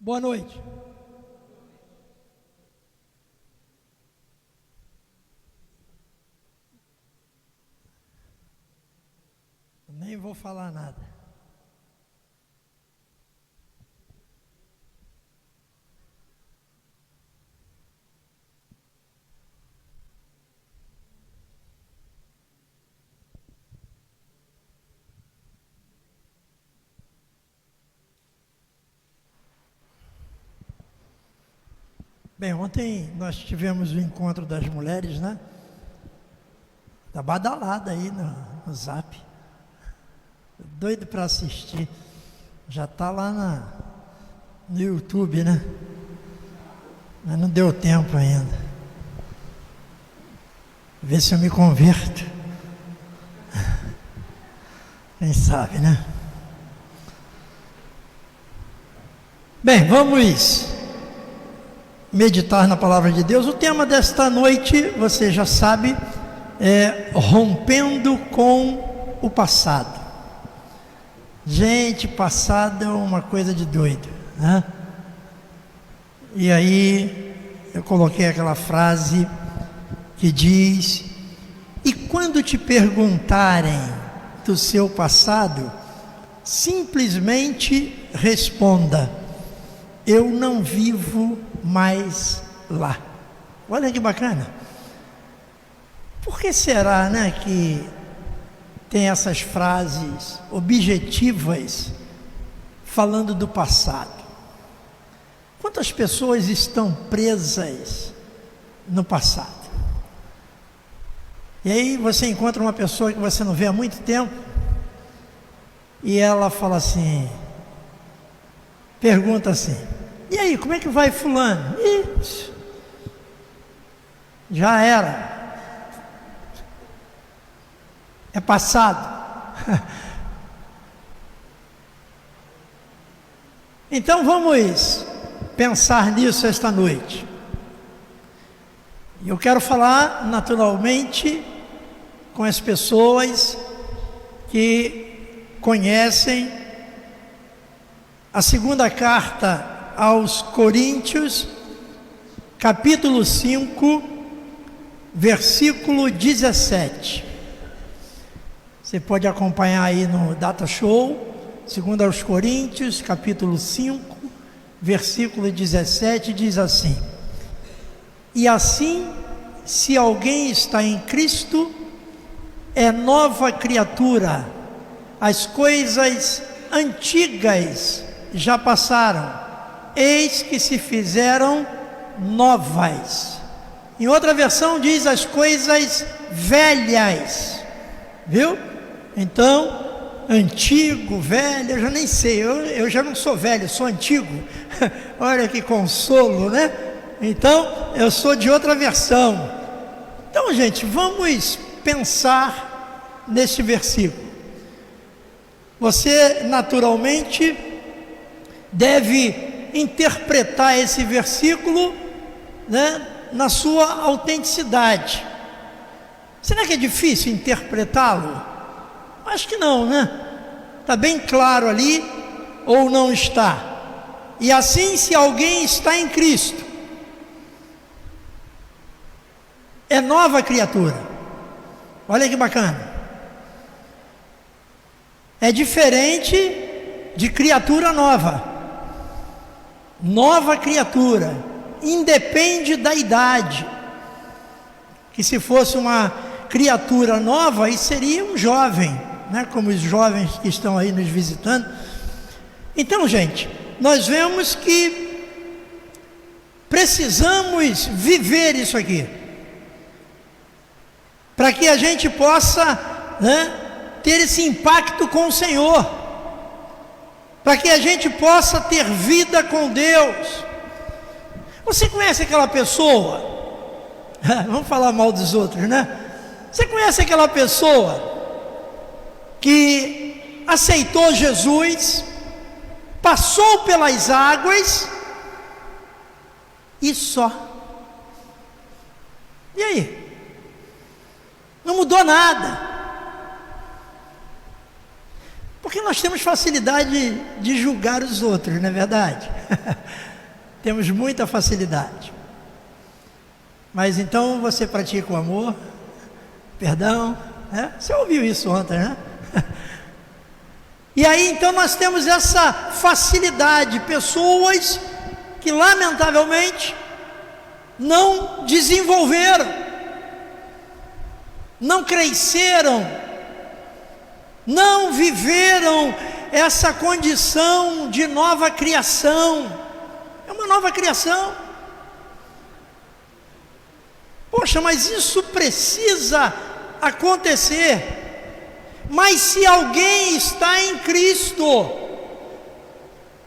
Boa noite. Nem vou falar nada. Bem, ontem nós tivemos o encontro das mulheres, né? Tá badalada aí no Zap. Doido para assistir. Já tá lá no YouTube, né? Mas não deu tempo ainda. Ver se eu me converto. Quem sabe, né? Bem, vamos meditar na palavra de Deus. O tema desta noite, você já sabe, é rompendo com o passado. Gente, passado é uma coisa de doido, né? E aí eu coloquei aquela frase que diz: e quando te perguntarem do seu passado, simplesmente responda: eu não vivo mais lá. Olha que bacana. Por que será, né, que tem essas frases objetivas falando do passado? Quantas pessoas estão presas no passado? E aí você encontra uma pessoa que você não vê há muito tempo e ela fala assim, pergunta assim: e aí, como é que vai fulano? Ih, já era. É passado. Então vamos pensar nisso esta noite. Eu quero falar naturalmente com as pessoas que conhecem a segunda carta aos Coríntios, capítulo 5, versículo 17. Você pode acompanhar aí no Data Show, 2 aos Coríntios, capítulo 5, versículo 17, diz assim: e assim, se alguém está em Cristo, é nova criatura, as coisas antigas já passaram, eis que se fizeram novas. Em outra versão diz as coisas velhas, viu? Então, antigo, velho, eu já nem sei, eu já não sou velho, sou antigo. Olha que consolo, né? Então, eu sou de outra versão. Então, gente, vamos pensar neste versículo. Você, naturalmente, deve interpretar esse versículo, né, na sua autenticidade. Será que é difícil interpretá-lo? Acho que não, né? Está bem claro ali, ou não está? E assim, se alguém está em Cristo, é nova criatura. Olha que bacana. É diferente de criatura nova. Nova criatura independe da idade. Que se fosse uma criatura nova, aí seria um jovem, né? Como os jovens que estão aí nos visitando. Então, gente, nós vemos que precisamos viver isso aqui, para que a gente possa, né, ter esse impacto com o Senhor, para que a gente possa ter vida com Deus. Você conhece aquela pessoa? Vamos falar mal dos outros, né? Você conhece aquela pessoa que aceitou Jesus, passou pelas águas e só. E aí? Não mudou nada. Porque Porque nós temos facilidade de julgar os outros, não é verdade? Temos muita facilidade. Mas então você pratica o amor, perdão, né? Você ouviu isso ontem, né? E aí então nós temos essa facilidade, pessoas que lamentavelmente não desenvolveram, não cresceram, não viveram essa condição de nova criação. É uma nova criação. Poxa, mas isso precisa acontecer. Mas se alguém está em Cristo,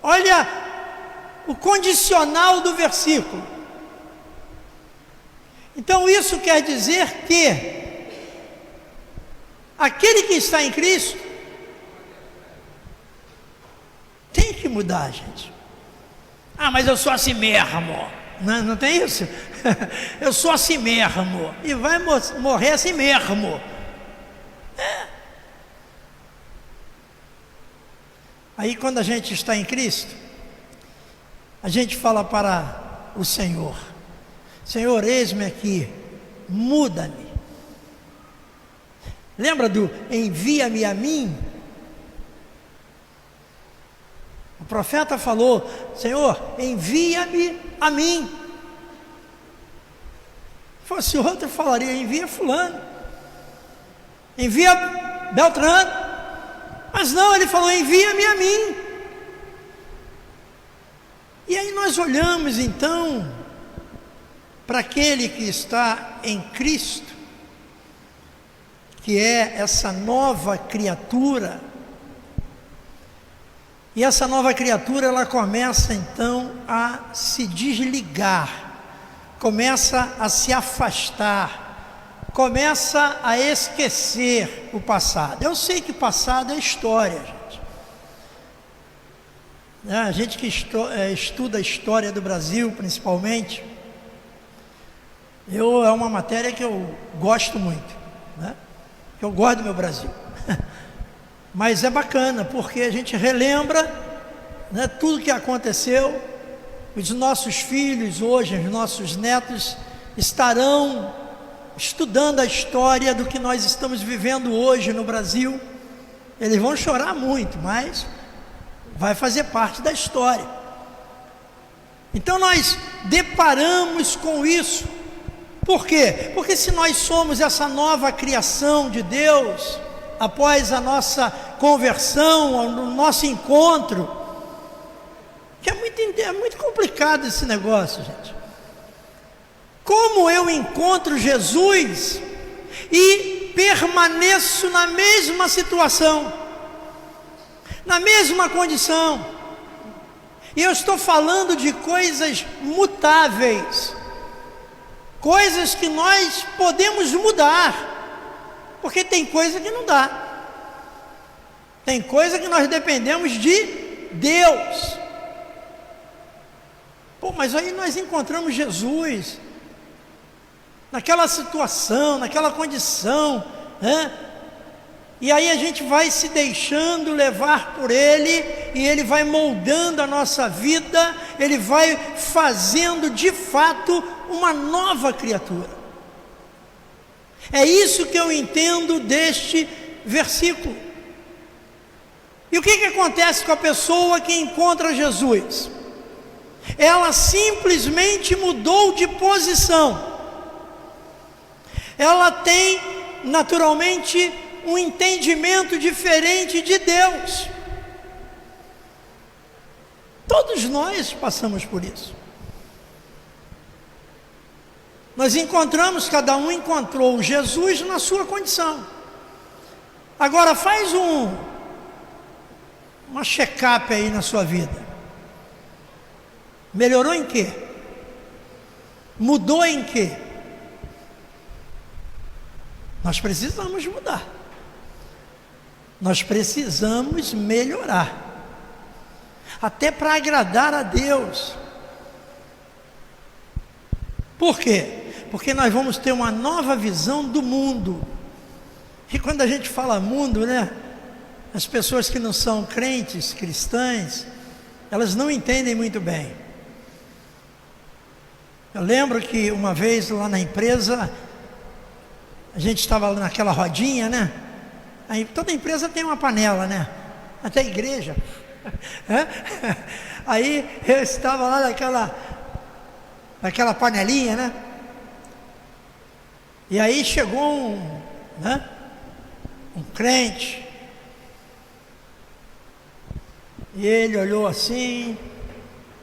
olha o condicional do versículo. Então isso quer dizer que aquele que está em Cristo tem que mudar, gente. Ah, mas eu sou assim mesmo. Não tem isso? Eu sou assim mesmo. E vai morrer assim mesmo. Aí quando a gente está em Cristo, a gente fala para o Senhor: Senhor, eis-me aqui, muda-me. Lembra do envia-me a mim? O profeta falou: Senhor, envia-me a mim. Se fosse outro, falaria: envia fulano, envia Beltrano. Mas não, ele falou: envia-me a mim. E aí nós olhamos então para aquele que está em Cristo, que é essa nova criatura. E essa nova criatura, ela começa então a se desligar, começa a se afastar, começa a esquecer o passado. Eu sei que passado é história, gente. A gente que estuda a história do Brasil, principalmente, é uma matéria que eu gosto muito, né? Eu gosto do meu Brasil. Mas é bacana, porque a gente relembra, né, tudo que aconteceu. Os nossos filhos hoje, os nossos netos, estarão estudando a história do que nós estamos vivendo hoje no Brasil. Eles vão chorar muito, mas vai fazer parte da história. Então nós deparamos com isso. Por quê? Porque se nós somos essa nova criação de Deus, após a nossa conversão, o nosso encontro, que é muito complicado esse negócio, gente. Como eu encontro Jesus e permaneço na mesma situação, na mesma condição? E eu estou falando de coisas mutáveis, coisas que nós podemos mudar, porque tem coisa que não dá, tem coisa que nós dependemos de Deus. Pô, mas aí nós encontramos Jesus naquela situação, naquela condição, né? E aí a gente vai se deixando levar por Ele, e Ele vai moldando a nossa vida, Ele vai fazendo de fato uma nova criatura. É isso que eu entendo deste versículo. E o que acontece com a pessoa que encontra Jesus? Ela simplesmente mudou de posição. Ela tem naturalmente um entendimento diferente de Deus. Todos nós passamos por isso. Nós encontramos, cada um encontrou Jesus na sua condição. Agora faz uma check-up aí na sua vida. Melhorou em quê? Mudou em quê? Nós precisamos mudar. Nós precisamos melhorar. Até para agradar a Deus. Por quê? Porque nós vamos ter uma nova visão do mundo. E quando a gente fala mundo, né? as pessoas que não são crentes, cristãs, elas não entendem muito bem. Eu lembro que uma vez lá na empresa, a gente estava naquela rodinha, né? Aí toda empresa tem uma panela, né? Até a igreja. Aí eu estava lá naquela panelinha, né? E aí chegou um crente, e ele olhou assim,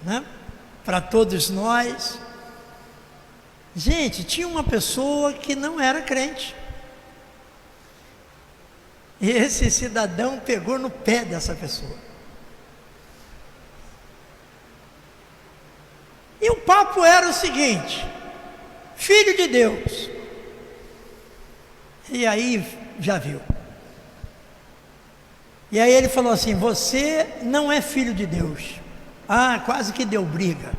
né, para todos nós. Gente, tinha uma pessoa que não era crente, e esse cidadão pegou no pé dessa pessoa. E o papo era o seguinte: filho de Deus. E aí já viu. E aí ele falou assim: você não é filho de Deus. Ah, quase que deu briga.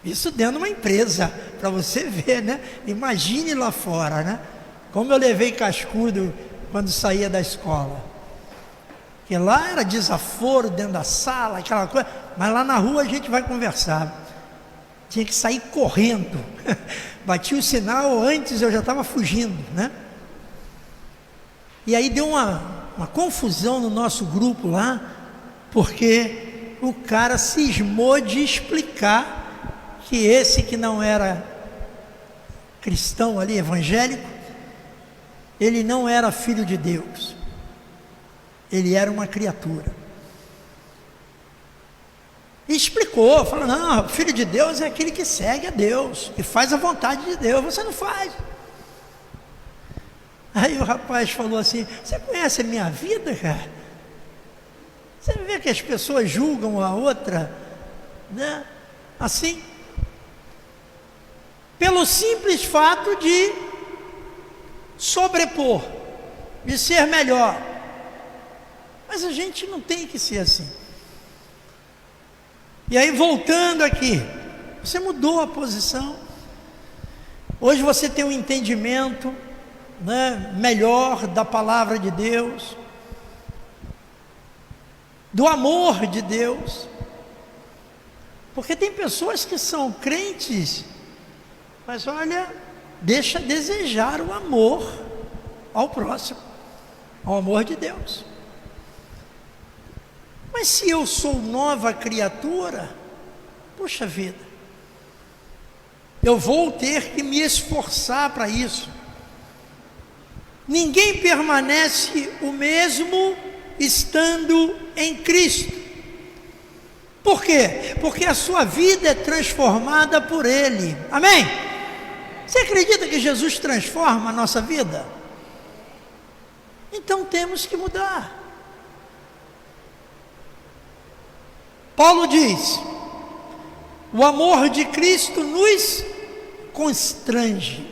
Isso dentro de uma empresa, para você ver, né? Imagine lá fora, né? Como eu levei cascudo quando saía da escola. Porque lá era desaforo dentro da sala, aquela coisa. Mas lá na rua a gente vai conversar. Tinha que sair correndo. Bati o sinal, antes eu já estava fugindo, né? E aí deu uma confusão no nosso grupo lá, porque o cara cismou de explicar que esse que não era cristão ali, evangélico, ele não era filho de Deus, ele era uma criatura. E explicou, falou: não, filho de Deus é aquele que segue a Deus, que faz a vontade de Deus, você não faz. Aí o rapaz falou assim: você conhece a minha vida, cara? Você vê que as pessoas julgam a outra, né? Assim, pelo simples fato de sobrepor, de ser melhor. Mas a gente não tem que ser assim. E aí, voltando aqui, você mudou a posição. Hoje você tem um entendimento, né, melhor da palavra de Deus, do amor de Deus. Porque tem pessoas que são crentes, mas olha, deixa a desejar o amor ao próximo, ao amor de Deus. Mas se eu sou nova criatura, puxa vida, eu vou ter que me esforçar para isso. Ninguém permanece o mesmo estando em Cristo. Por quê? Porque a sua vida é transformada por Ele. Amém? Você acredita que Jesus transforma a nossa vida? Então temos que mudar. Paulo diz: o amor de Cristo nos constrange.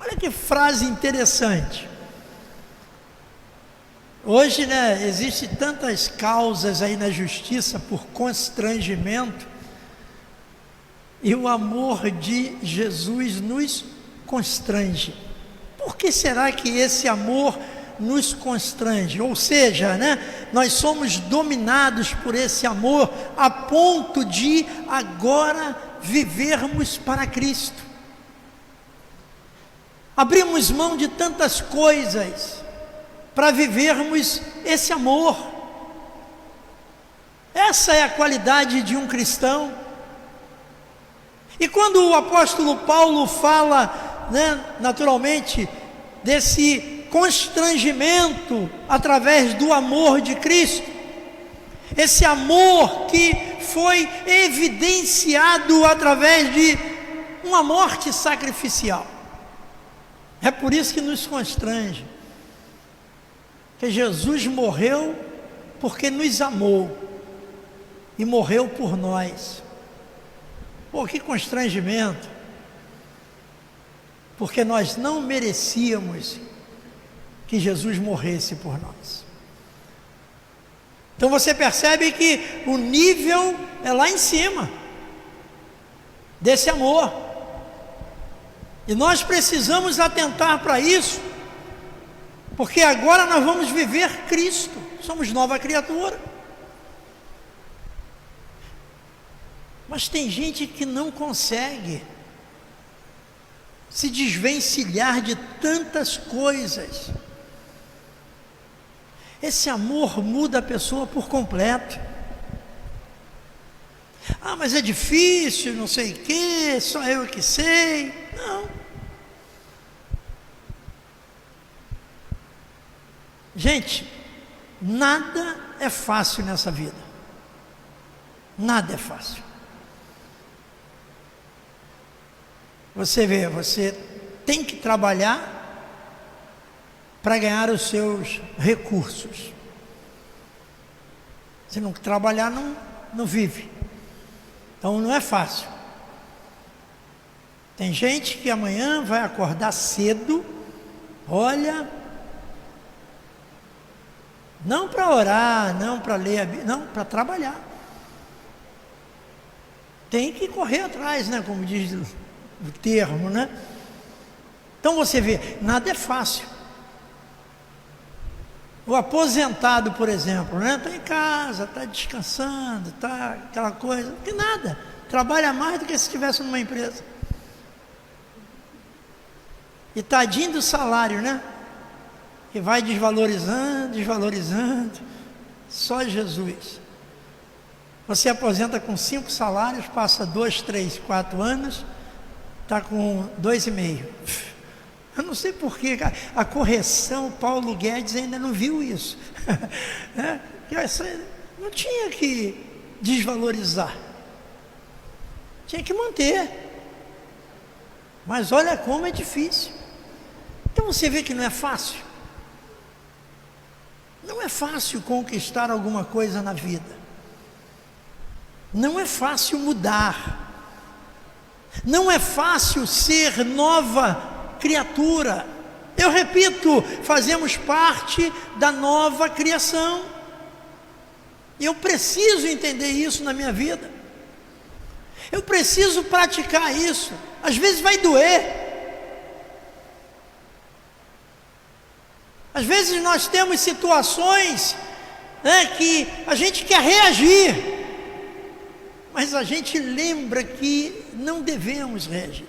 Olha que frase interessante. Hoje, né, existe tantas causas aí na justiça por constrangimento, e o amor de Jesus nos constrange. Por que será que esse amor nos constrange? Ou seja, né, nós somos dominados por esse amor a ponto de agora vivermos para Cristo. Abrimos mão de tantas coisas para vivermos esse amor. Essa é a qualidade de um cristão. E quando o apóstolo Paulo fala, né, naturalmente, desse constrangimento através do amor de Cristo, esse amor que foi evidenciado através de uma morte sacrificial, é por isso que nos constrange, que Jesus morreu porque nos amou e morreu por nós. Pô, que constrangimento, porque nós não merecíamos que Jesus morresse por nós. Então você percebe que o nível é lá em cima desse amor, e nós precisamos atentar para isso, Porque agora nós vamos viver Cristo, somos nova criatura. Mas tem gente que não consegue se desvencilhar de tantas coisas. Esse amor muda a pessoa por completo. Ah, mas é difícil, não sei o quê, só eu que sei. Não. Gente, nada é fácil nessa vida. Nada é fácil. Você vê, você tem que trabalhar para ganhar os seus recursos. Se não trabalhar, não vive. Então não é fácil. Tem gente que amanhã vai acordar cedo, olha, não para orar, não para ler a Bíblia, não, para trabalhar. Tem que correr atrás, né, como diz o termo, né? Então você vê, nada é fácil. O aposentado, por exemplo, né, está em casa, está descansando, está aquela coisa, não tem nada, trabalha mais do que se estivesse numa empresa. E tadinho do salário, né? Que vai desvalorizando, só Jesus. Você aposenta com 5 salários, passa 2, 3, 4 anos, está com 2,5. Eu não sei porquê, a correção, Paulo Guedes ainda não viu isso. Não tinha que desvalorizar, tinha que manter. Mas olha como é difícil. Então você vê que não é fácil. Não é fácil conquistar alguma coisa na vida. Não é fácil mudar. Não é fácil ser nova criatura. Eu repito, fazemos parte da nova criação. E eu preciso entender isso na minha vida. Eu preciso praticar isso. Às vezes vai doer. Às vezes nós temos situações, né, que a gente quer reagir, mas a gente lembra que não devemos reagir,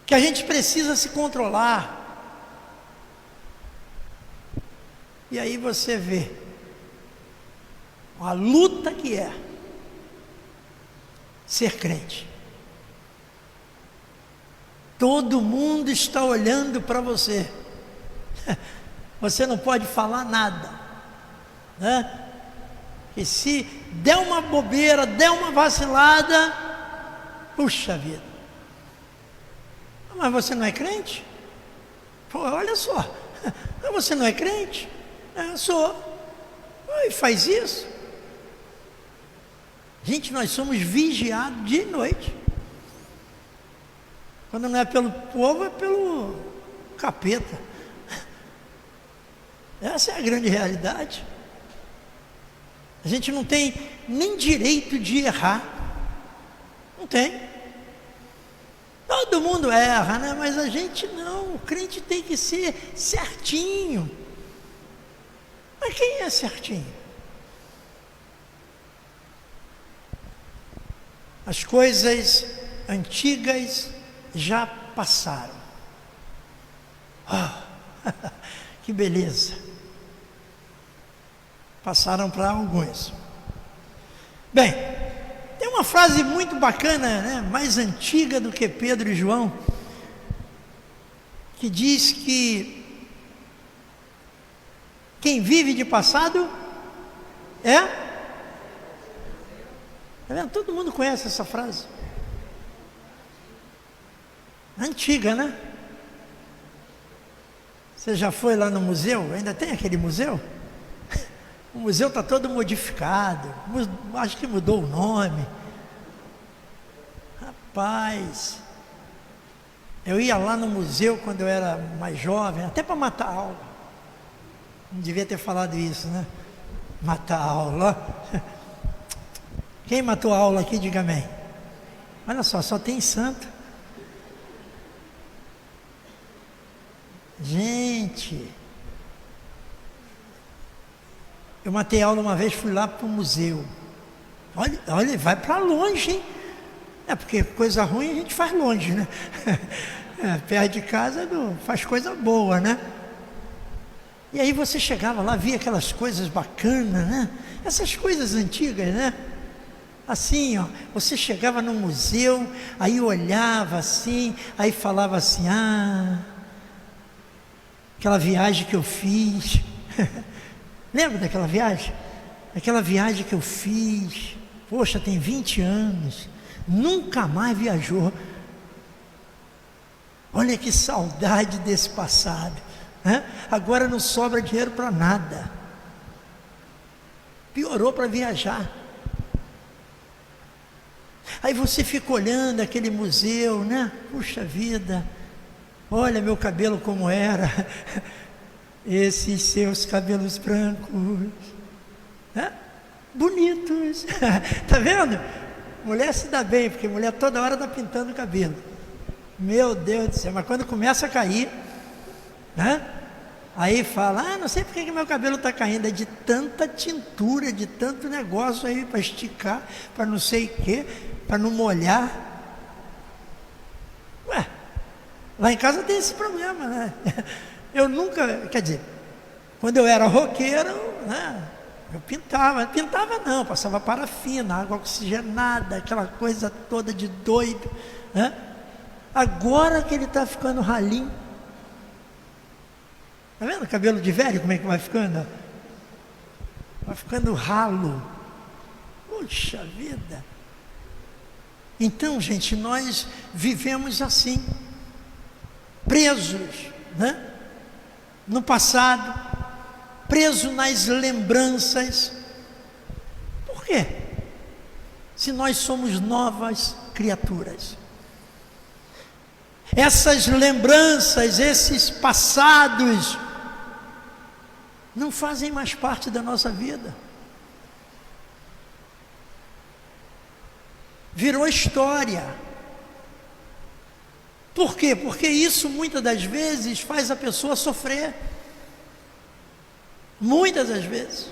que a gente precisa se controlar. E aí você vê a luta que é ser crente. Todo mundo está olhando para você. Você não pode falar nada, né? E se der uma bobeira, der uma vacilada, puxa vida. Mas você não é crente? Pô, olha só, você não é crente? Eu sou. E faz isso? Gente, nós somos vigiados dia e noite. Quando não é pelo povo, é pelo capeta. Essa é a grande realidade. A gente não tem nem direito de errar. Não tem. Todo mundo erra, né? Mas a gente não. O crente tem que ser certinho. Mas quem é certinho? As coisas antigas já passaram. Oh, que beleza. Passaram para alguns. Bem, tem uma frase muito bacana, né? Mais antiga do que Pedro e João, que diz que quem vive de passado é... Tá vendo? Todo mundo conhece essa frase. Antiga, né? Você já foi lá no museu? Ainda tem aquele museu? O museu está todo modificado. Acho que mudou o nome. Rapaz, eu ia lá no museu quando eu era mais jovem, até para matar a aula. Não devia ter falado isso, né? Matar a aula. Quem matou a aula aqui, diga amém. Olha só tem santo. Gente, eu matei aula uma vez, fui lá para o museu. Olha, vai para longe, hein? É porque coisa ruim a gente faz longe, né? Perto de casa não faz coisa boa, né? E aí você chegava lá, via aquelas coisas bacanas, né? Essas coisas antigas, né? Assim, ó, você chegava no museu, aí olhava assim, aí falava assim, aquela viagem que eu fiz. Lembra daquela viagem? Aquela viagem que eu fiz, poxa, tem 20 anos, nunca mais viajou. Olha que saudade desse passado, né? Agora não sobra dinheiro para nada, piorou para viajar. Aí você fica olhando aquele museu, né? Puxa vida, olha meu cabelo como era, esses seus cabelos brancos, né? Bonitos, tá vendo? Mulher se dá bem, porque mulher toda hora está pintando o cabelo. Meu Deus do céu, mas quando começa a cair, né? Aí fala, não sei porque que meu cabelo está caindo, é de tanta tintura, de tanto negócio aí para esticar, para não sei o quê, para não molhar. Ué, lá em casa tem esse problema, né? Eu nunca, quer dizer, quando eu era roqueiro, né? Eu pintava não, passava parafina, água oxigenada, aquela coisa toda de doido, né? Agora que ele está ficando ralinho, tá vendo o cabelo de velho, como é que vai ficando? Vai ficando ralo. Puxa vida. Então, gente, nós vivemos assim, presos, né? No passado, preso nas lembranças. Por quê? Se nós somos novas criaturas. Essas lembranças, esses passados, não fazem mais parte da nossa vida. Virou história. Por quê? Porque isso muitas das vezes faz a pessoa sofrer. Muitas das vezes.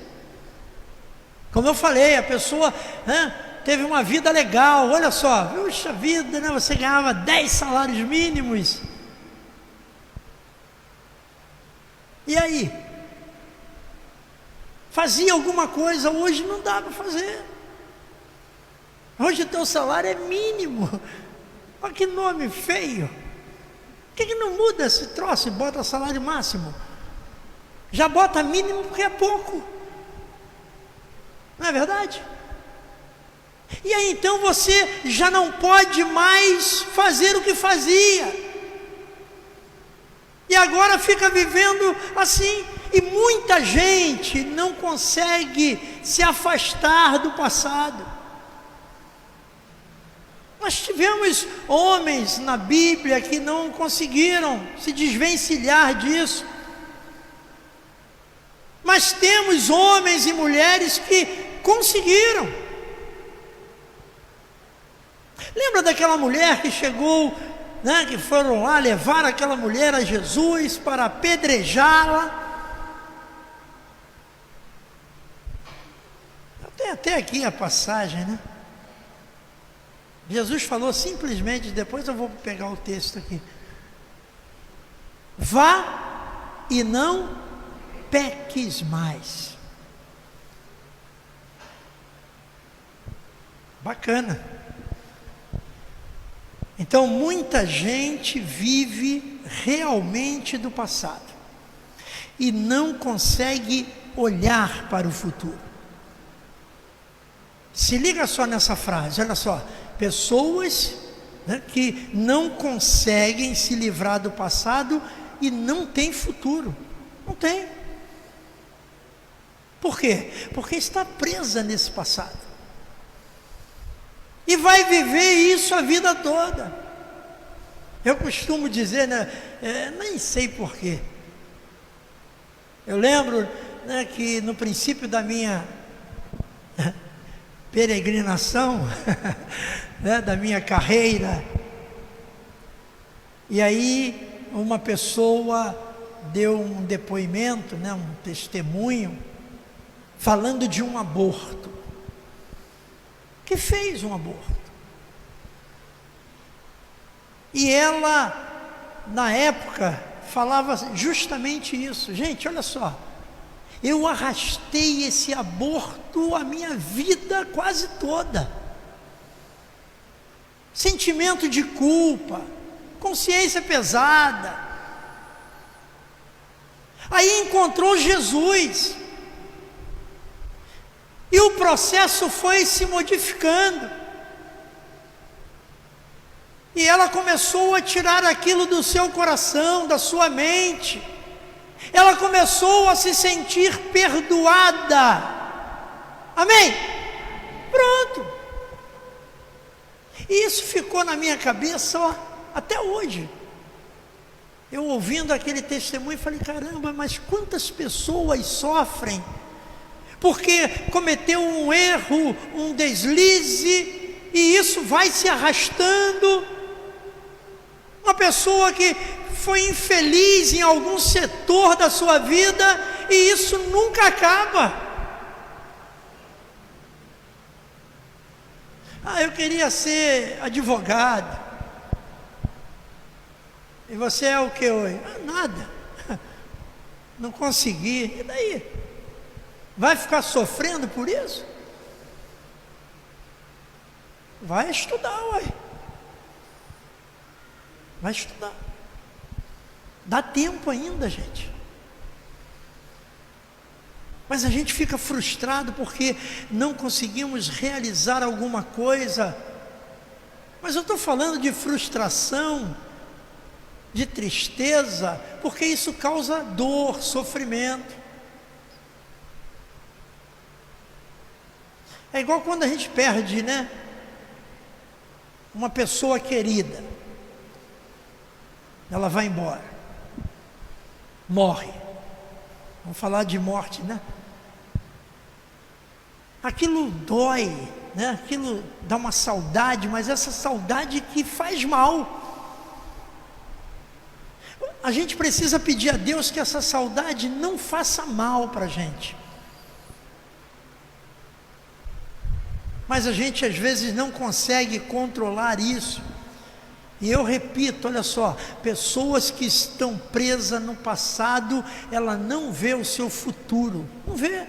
Como eu falei, a pessoa teve uma vida legal, olha só, puxa vida, né? Você ganhava 10 salários mínimos. E aí? Fazia alguma coisa, hoje não dá para fazer. Hoje o teu salário é mínimo. Olha que nome feio. Por que não muda esse troço e bota salário máximo? Já bota mínimo porque é pouco. Não é verdade? E aí então você já não pode mais fazer o que fazia. E agora fica vivendo assim. E muita gente não consegue se afastar do passado. Nós tivemos homens na Bíblia que não conseguiram se desvencilhar disso. Mas temos homens e mulheres que conseguiram. Lembra daquela mulher que chegou, né, que foram lá levar aquela mulher a Jesus para apedrejá-la? Tem até aqui a passagem, né? Jesus falou simplesmente, depois eu vou pegar o texto aqui. Vá e não peques mais. Bacana. Então muita gente vive realmente do passado e não consegue olhar para o futuro. Se liga só nessa frase, olha só, pessoas, né, que não conseguem se livrar do passado e não têm futuro, não tem. Por quê? Porque está presa nesse passado. E vai viver isso a vida toda. Eu costumo dizer, né, nem sei porquê. Eu lembro, né, que no princípio da minha peregrinação, né, da minha carreira, e aí uma pessoa deu um depoimento, um testemunho, falando de um aborto, que fez um aborto. E ela, na época, falava justamente isso. Gente, olha só, eu arrastei esse aborto a minha vida quase toda. Sentimento de culpa, consciência pesada. Aí encontrou Jesus. E o processo foi se modificando. E ela começou a tirar aquilo do seu coração, da sua mente. Ela começou a se sentir perdoada. Amém? Pronto. E isso ficou na minha cabeça, até hoje. Eu ouvindo aquele testemunho, falei, caramba, mas quantas pessoas sofrem porque cometeu um erro, um deslize, e isso vai se arrastando. Uma pessoa que foi infeliz em algum setor da sua vida, e isso nunca acaba. Eu queria ser advogado. E você é o que hoje? Nada. Não consegui. E daí? Vai ficar sofrendo por isso? Vai estudar, ué. Vai estudar. Dá tempo ainda, gente. Mas a gente fica frustrado porque não conseguimos realizar alguma coisa. Mas eu estou falando de frustração, de tristeza, porque isso causa dor, sofrimento. É igual quando a gente perde, uma pessoa querida. Ela vai embora. Morre. Vamos falar de morte, Aquilo dói, Aquilo dá uma saudade, mas essa saudade que faz mal. A gente precisa pedir a Deus que essa saudade não faça mal para a gente. Mas a gente às vezes não consegue controlar isso. E eu repito, olha só, pessoas que estão presas no passado, ela não vê o seu futuro, não vê,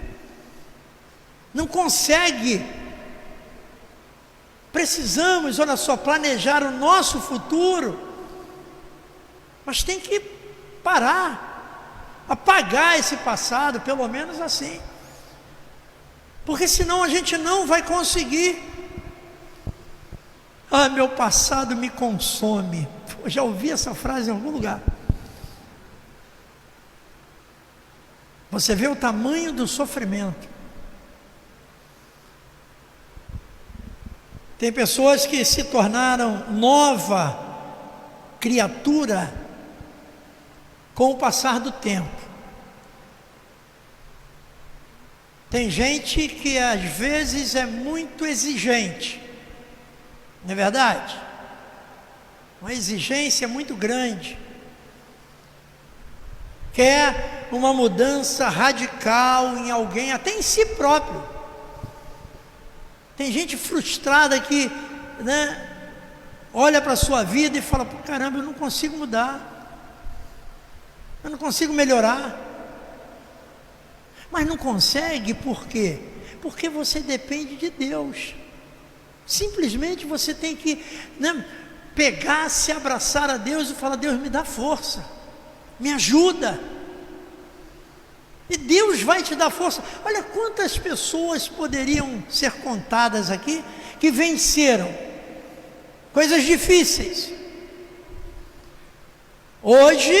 não consegue. Precisamos, olha só, planejar o nosso futuro, mas tem que parar, apagar esse passado, pelo menos assim. Porque senão a gente não vai conseguir. Meu passado me consome. Eu já ouvi essa frase em algum lugar. Você vê o tamanho do sofrimento. Tem pessoas que se tornaram nova criatura com o passar do tempo. Tem gente que às vezes é muito exigente, não é verdade? Uma exigência muito grande. Quer uma mudança radical em alguém, até em si próprio. Tem gente frustrada que, olha para a sua vida e fala, caramba, eu não consigo mudar. Eu não consigo melhorar. Mas não consegue por quê? Porque você depende de Deus. Simplesmente você tem que pegar, se abraçar a Deus e falar, Deus, me dá força, me ajuda. E Deus vai te dar força. Olha quantas pessoas poderiam ser contadas aqui que venceram coisas difíceis. Hoje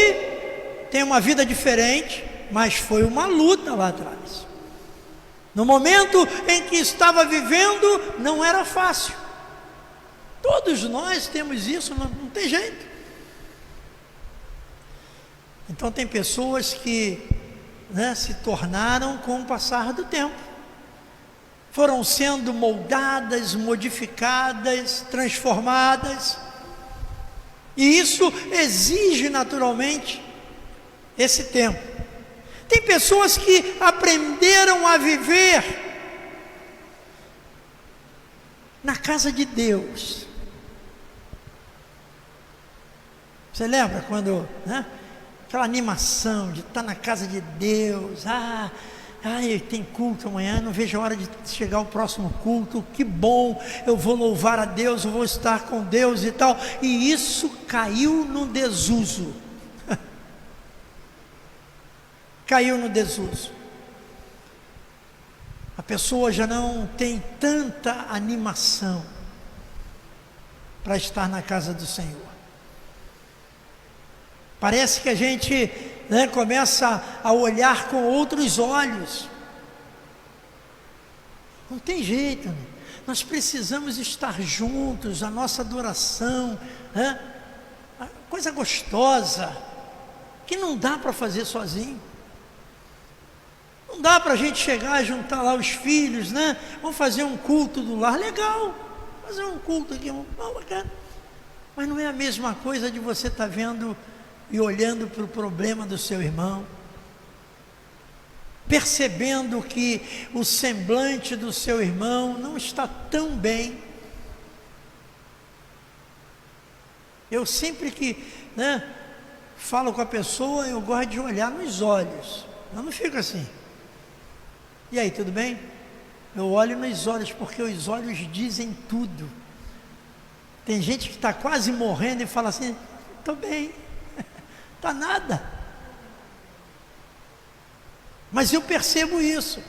tem uma vida diferente, mas foi uma luta lá atrás. No momento em que estava vivendo, não era fácil. Todos nós temos isso, não tem jeito. Então tem pessoas que se tornaram com o passar do tempo. Foram sendo moldadas, modificadas, transformadas. E isso exige naturalmente esse tempo. Tem pessoas que aprenderam a viver na casa de Deus. Você lembra quando, né? Aquela animação de estar na casa de Deus. Tem culto amanhã, não vejo a hora de chegar o próximo culto. Que bom, eu vou louvar a Deus, eu vou estar com Deus e tal. E isso caiu no desuso. Caiu no desuso. A pessoa já não tem tanta animação para estar na casa do Senhor. Parece que a gente, né, começa a olhar com outros olhos. Não tem jeito, né? Nós precisamos estar juntos, a nossa adoração, né? Coisa gostosa, que não dá para fazer sozinho. Não dá para a gente chegar e juntar lá os filhos, né? Vamos fazer um culto do lar, legal, fazer um culto aqui, bacana. Mas não é a mesma coisa de você estar vendo e olhando para o problema do seu irmão, percebendo que o semblante do seu irmão não está tão bem. Eu sempre que, né, falo com a pessoa, eu gosto de olhar nos olhos, eu não fico assim, e aí, tudo bem? Eu olho nos olhos, porque os olhos dizem tudo. Tem gente que está quase morrendo e fala assim, estou bem, está nada. Mas eu percebo isso.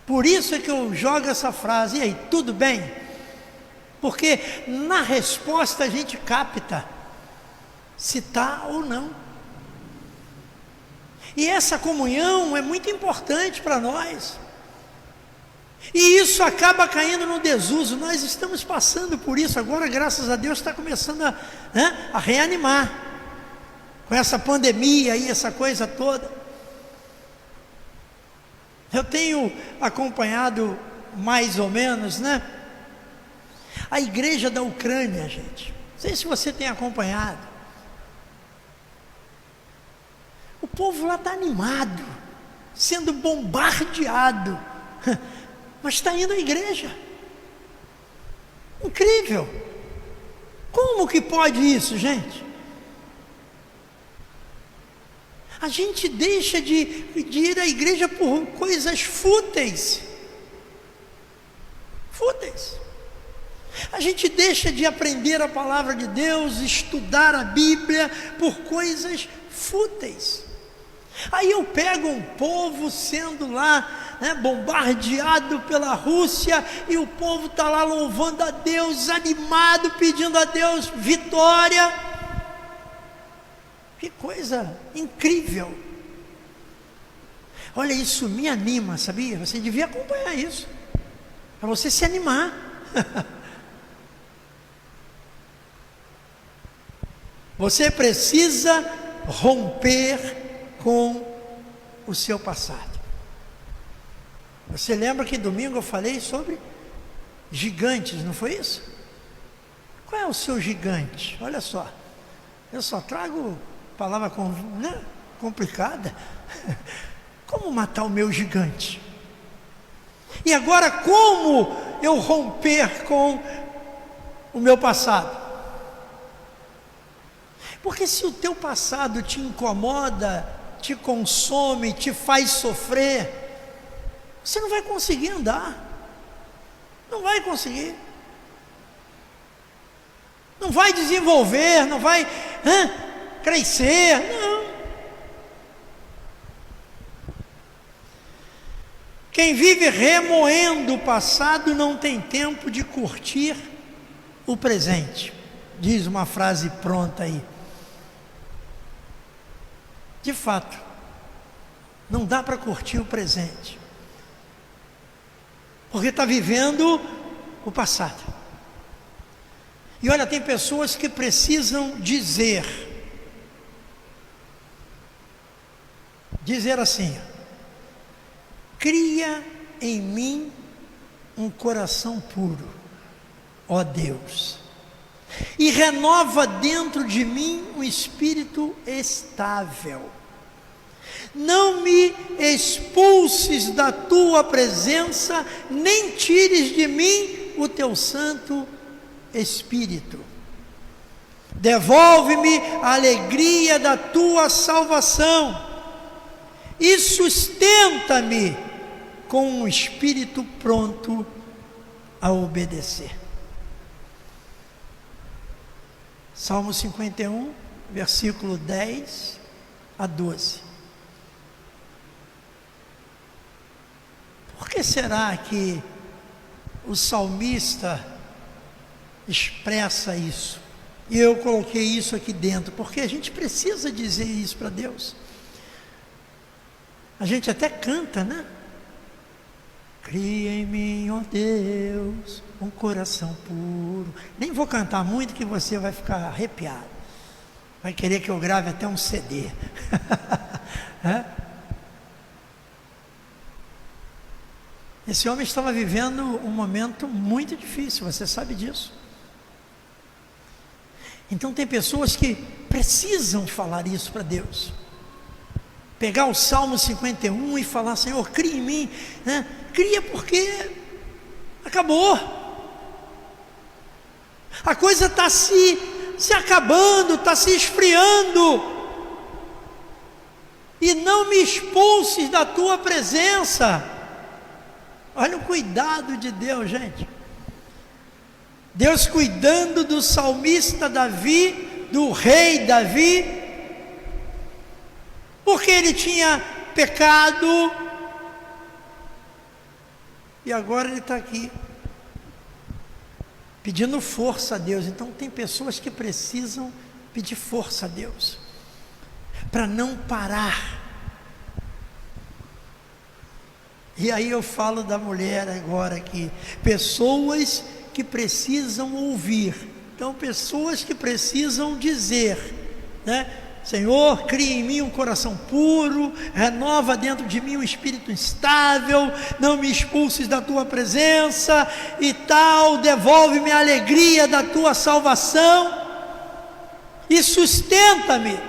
Por isso é que eu jogo essa frase, e aí, tudo bem? Porque na resposta a gente capta se está ou não. E essa comunhão é muito importante para nós. E isso acaba caindo no desuso. Nós estamos passando por isso agora, graças a Deus, está começando a reanimar. Com essa pandemia aí, essa coisa toda. Eu tenho acompanhado mais ou menos, né? A igreja da Ucrânia, gente. Não sei se você tem acompanhado. O povo lá está animado, sendo bombardeado, mas está indo à igreja. Incrível. Como que pode isso, gente? A gente deixa de ir à igreja por coisas fúteis. Fúteis. A gente deixa de aprender a palavra de Deus, estudar a Bíblia por coisas fúteis. Aí eu pego um povo sendo lá, né, bombardeado pela Rússia, e o povo está lá louvando a Deus, animado, pedindo a Deus vitória. Que coisa incrível. Olha, isso me anima, sabia? Você devia acompanhar isso, para você se animar. Você precisa romper com o seu passado. Você lembra que domingo eu falei sobre gigantes, não foi isso? Qual é o seu gigante? Olha só, eu só trago palavra complicada. Como matar o meu gigante? E agora, como eu romper com o meu passado? Porque se o teu passado te incomoda, te consome, te faz sofrer, você não vai conseguir andar. Não vai conseguir. Não vai desenvolver, não vai crescer, não. Quem vive remoendo o passado não tem tempo de curtir o presente. Diz uma frase pronta aí. De fato, não dá para curtir o presente, porque está vivendo o passado. E olha, tem pessoas que precisam dizer assim: cria em mim um coração puro, ó Deus, e renova dentro de mim um espírito estável. Não me expulses da tua presença, nem tires de mim o teu Santo Espírito. Devolve-me a alegria da tua salvação e sustenta-me com um espírito pronto a obedecer. Salmo 51, versículo 10 a 12. Por que será que o salmista expressa isso? E eu coloquei isso aqui dentro, porque a gente precisa dizer isso para Deus. A gente até canta, né? Cria em mim, ó Deus, um coração puro. Nem vou cantar muito que você vai ficar arrepiado. Vai querer que eu grave até um CD. É? Esse homem estava vivendo um momento muito difícil, você sabe disso. Então tem pessoas que precisam falar isso para Deus. Pegar o Salmo 51 e falar: Senhor, cria em mim, né? Cria, porque acabou. A coisa está se acabando, está se esfriando. E não me expulses da tua presença. Olha o cuidado de Deus, gente. Deus cuidando do salmista Davi, do rei Davi, porque ele tinha pecado, e agora ele está aqui, pedindo força a Deus. Então tem pessoas que precisam pedir força a Deus, para não parar. E aí eu falo da mulher agora aqui, pessoas que precisam ouvir, então pessoas que precisam dizer, né? Senhor, cria em mim um coração puro, renova dentro de mim um espírito estável, não me expulses da tua presença e tal, devolve-me a alegria da tua salvação e sustenta-me.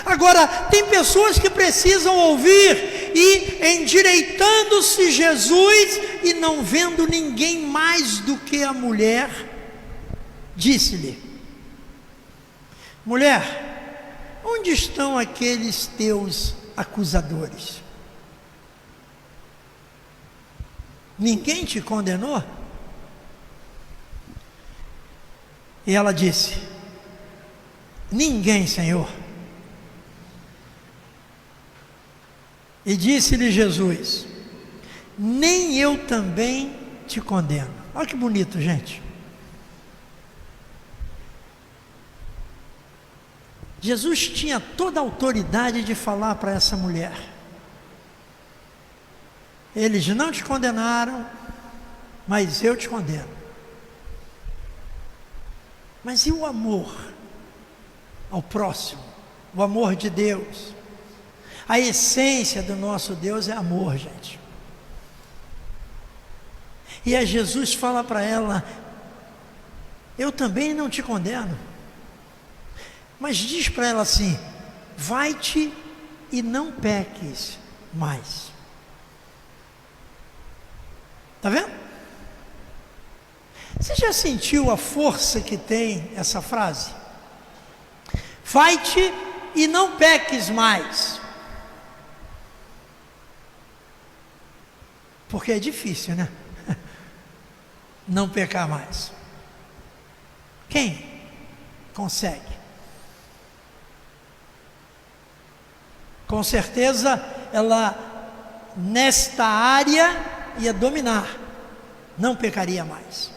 Agora, tem pessoas que precisam ouvir e endireitando-se Jesus e não vendo ninguém mais do que a mulher, disse-lhe: mulher, onde estão aqueles teus acusadores? Ninguém te condenou? E ela disse: ninguém, Senhor. E disse-lhe Jesus: nem eu também te condeno. Olha que bonito, gente. Jesus tinha toda a autoridade de falar para essa mulher: eles não te condenaram, mas eu te condeno. Mas e o amor ao próximo? O amor de Deus? A essência do nosso Deus é amor, gente. E aí Jesus fala para ela: eu também não te condeno. Mas diz para ela assim: vai-te e não peques mais. Está vendo? Você já sentiu a força que tem essa frase? Vai-te e não peques mais. Porque é difícil, né? Não pecar mais. Quem consegue? Com certeza ela, nesta área, ia dominar, não pecaria mais.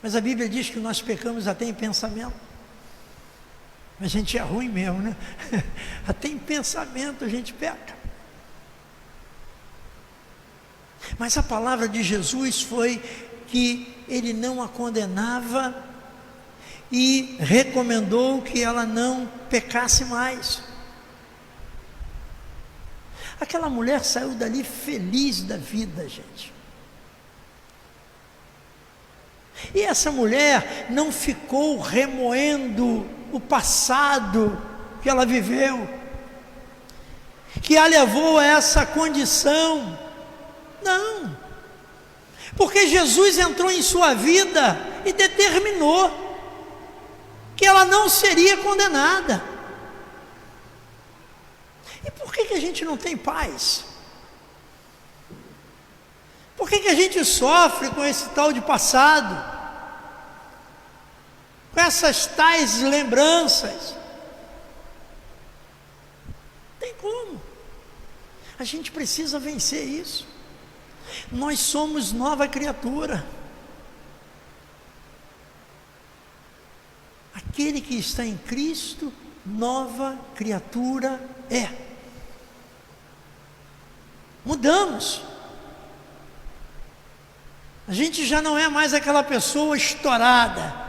Mas a Bíblia diz que nós pecamos até em pensamento. A gente é ruim mesmo, né? Até em pensamento a gente peca. Mas a palavra de Jesus foi que ele não a condenava e recomendou que ela não pecasse mais. Aquela mulher saiu dali feliz da vida, gente. E essa mulher não ficou remoendo o passado que ela viveu, que a levou a essa condição. Não, porque Jesus entrou em sua vida e determinou que ela não seria condenada. E por que a gente não tem paz? Por que a gente sofre com esse tal de passado? Com essas tais lembranças? Não tem como. A gente precisa vencer isso. Nós somos nova criatura. Aquele que está em Cristo, nova criatura é. Mudamos. A gente já não é mais aquela pessoa estourada.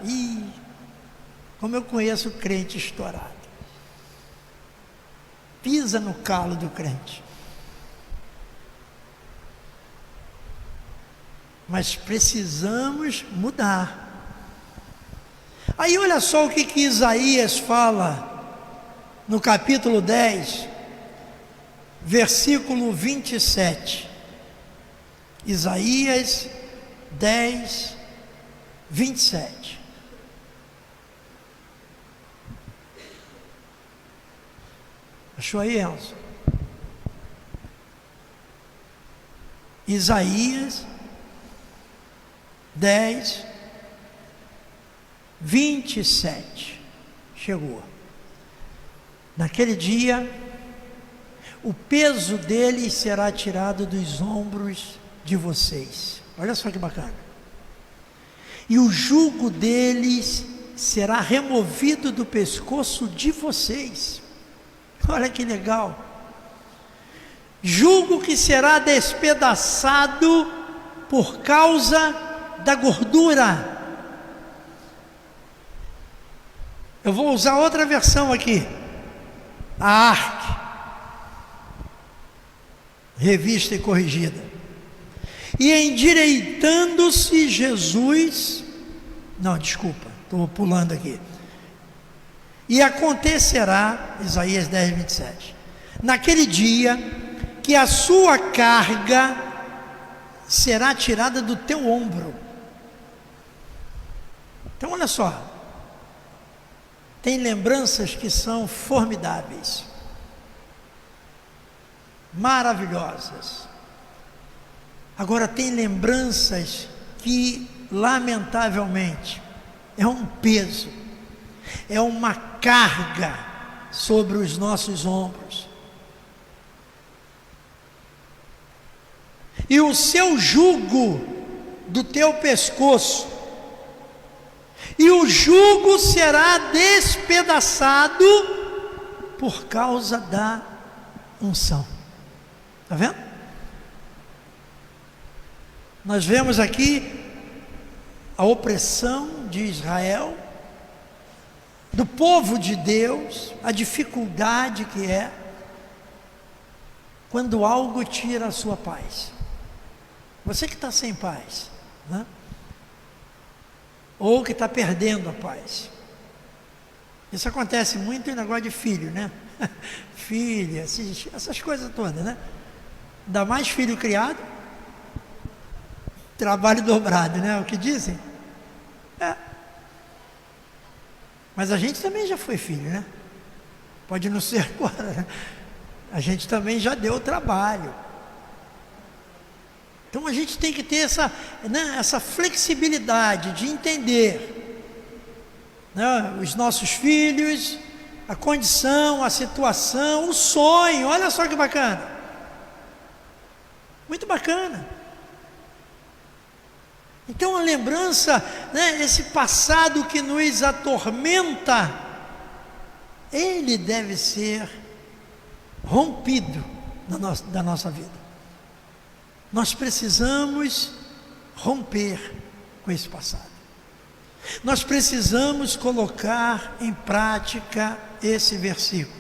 Ih, como eu conheço crente estourado. Pisa no calo do crente. Mas precisamos mudar. Aí olha só o que Isaías fala no capítulo 10, versículo 27. Isaías 10, 27. Achou aí, Elcio? Isaías 10, 27. Chegou. Naquele dia, o peso deles será tirado dos ombros de vocês. Olha só que bacana. E o jugo deles será removido do pescoço de vocês. Olha que legal. Jugo que será despedaçado por causa da gordura. Eu vou usar outra versão aqui. A ARC, revista e corrigida. E endireitando-se Jesus, não, desculpa, estou pulando aqui. E acontecerá, Isaías 10, 27, naquele dia que a sua carga será tirada do teu ombro. Então olha só, tem lembranças que são formidáveis, maravilhosas. Agora tem lembranças que, lamentavelmente, é um peso, é uma carga sobre os nossos ombros. E o seu jugo do teu pescoço, e o jugo será despedaçado por causa da unção. Está vendo? Nós vemos aqui a opressão de Israel, do povo de Deus, a dificuldade que é quando algo tira a sua paz. Você que está sem paz, né? Ou que está perdendo a paz. Isso acontece muito em negócio de filho, né? Filha, essas coisas todas, né? Ainda mais filho criado, trabalho dobrado, né? O que dizem? É. Mas a gente também já foi filho, né? Pode não ser agora, né? A gente também já deu trabalho. Então a gente tem que ter essa flexibilidade de entender, né, os nossos filhos, a condição, a situação, o sonho. Olha só que bacana. Muito bacana. Então a lembrança, né, esse passado que nos atormenta, ele deve ser rompido da nossa vida. Nós precisamos romper com esse passado. Nós precisamos colocar em prática esse versículo.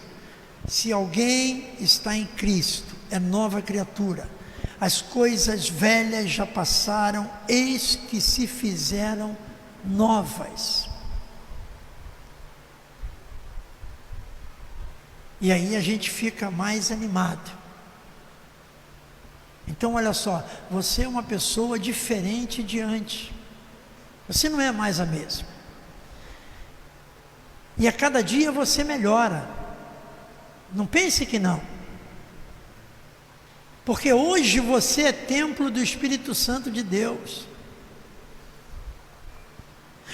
Se alguém está em Cristo, é nova criatura. as coisas velhas já passaram, eis que se fizeram novas. E aí a gente fica mais animado. Então olha só, você é uma pessoa diferente de antes. Você não é mais a mesma. E a cada dia você melhora. Não pense que não. Porque hoje você é templo do Espírito Santo de Deus.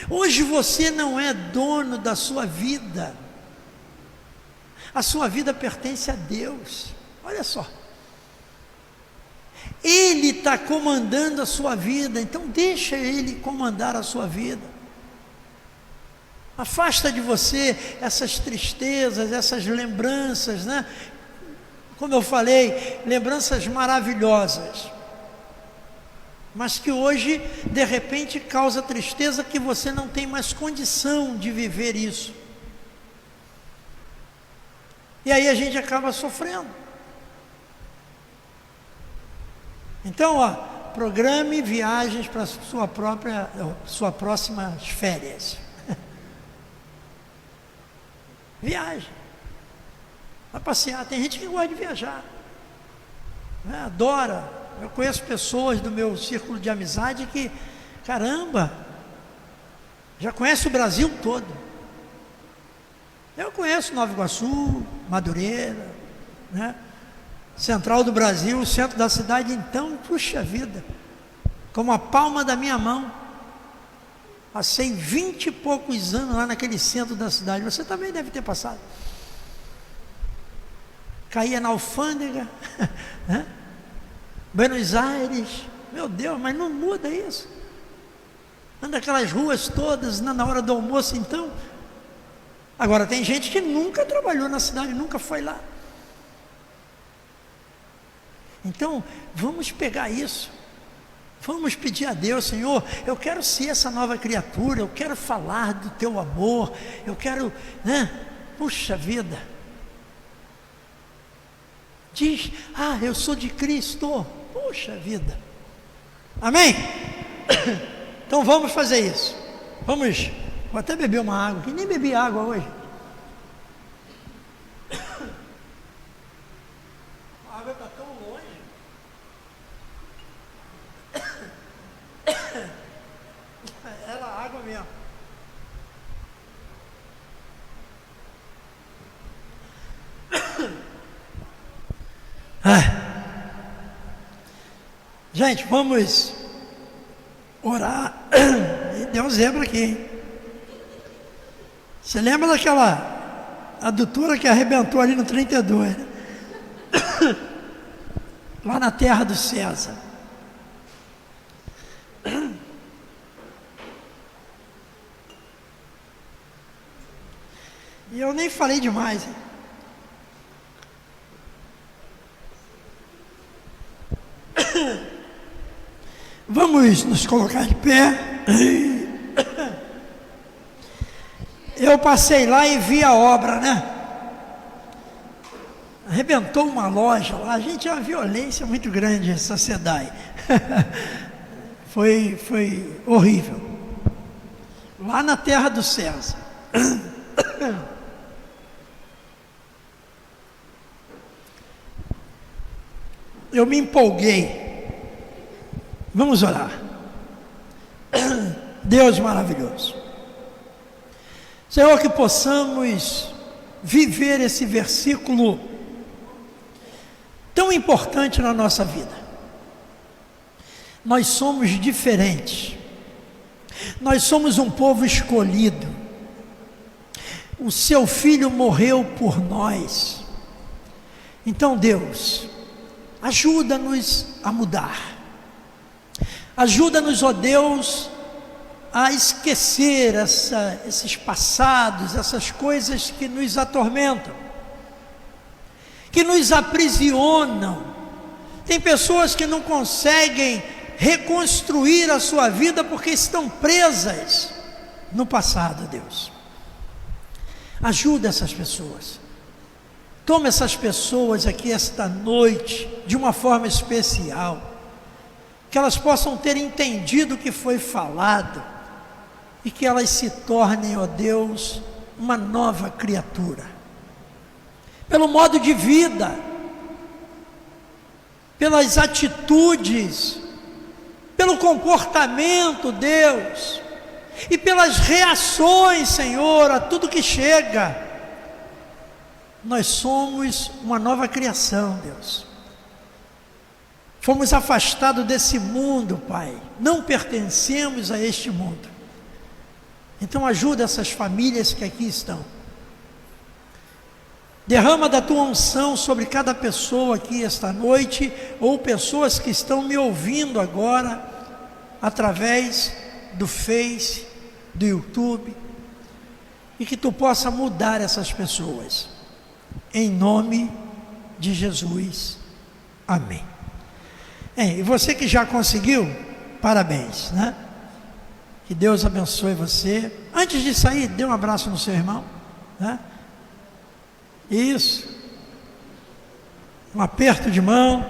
Hoje você não é dono da sua vida. A sua vida pertence a Deus. Olha só. Ele está comandando a sua vida, então deixa Ele comandar a sua vida. Afasta de você essas tristezas, essas lembranças, né? Como eu falei, lembranças maravilhosas, mas que hoje, de repente, causa tristeza que você não tem mais condição de viver isso. E aí a gente acaba sofrendo. Então, programe viagens para sua próximas férias. Viagem. Vai passear. Tem gente que gosta de viajar, né? Adora. Eu conheço pessoas do meu círculo de amizade que, caramba, já conhece o Brasil todo. Eu conheço Nova Iguaçu, Madureira, né? Central do Brasil, o centro da cidade. Então, puxa vida, como a palma da minha mão. Passei 20 e poucos anos lá naquele centro da cidade. Você também deve ter passado. Caía na alfândega, né? Buenos Aires, meu Deus, mas não muda isso. Anda aquelas ruas todas, na hora do almoço, então. Agora, tem gente que nunca trabalhou na cidade, nunca foi lá. Então, vamos pegar isso. Vamos pedir a Deus, Senhor, eu quero ser essa nova criatura, eu quero falar do Teu amor, eu quero, né? Puxa vida. Diz, eu sou de Cristo. Puxa vida. Amém? Então vamos fazer isso. Vamos, vou até beber uma água, que nem bebi água hoje. A água está tão longe. Era água mesmo. Gente, vamos orar. E deu um zebra aqui, hein? Você lembra daquela adutora que arrebentou ali no 32, né? Lá na terra do César. E eu nem falei demais, hein? Vamos nos colocar de pé. Eu passei lá e vi a obra, né? Arrebentou uma loja lá. A gente, é uma violência muito grande essa SEDAI. Foi horrível. Lá na terra do César. Eu me empolguei. Vamos orar. Deus maravilhoso, Senhor, que possamos viver esse versículo tão importante na nossa vida. Nós somos diferentes, nós somos um povo escolhido, o seu Filho morreu por nós. Então, Deus, ajuda-nos a mudar. Ajuda-nos, ó Deus, a esquecer esses passados, essas coisas que nos atormentam, que nos aprisionam. Tem pessoas que não conseguem reconstruir a sua vida porque estão presas no passado, Deus. Ajuda essas pessoas. Toma essas pessoas aqui esta noite de uma forma especial, que elas possam ter entendido o que foi falado e que elas se tornem, ó Deus, uma nova criatura. Pelo modo de vida, pelas atitudes, pelo comportamento, Deus, e pelas reações, Senhor, a tudo que chega. Nós somos uma nova criação, Deus. Fomos afastados desse mundo, Pai. Não pertencemos a este mundo. Então ajuda essas famílias que aqui estão. Derrama da tua unção sobre cada pessoa aqui esta noite, ou pessoas que estão me ouvindo agora, através do Face, do YouTube, e que tu possa mudar essas pessoas, em nome de Jesus, amém. E você que já conseguiu, parabéns, né? Que Deus abençoe você. Antes de sair, dê um abraço no seu irmão, né? Isso, um aperto de mão.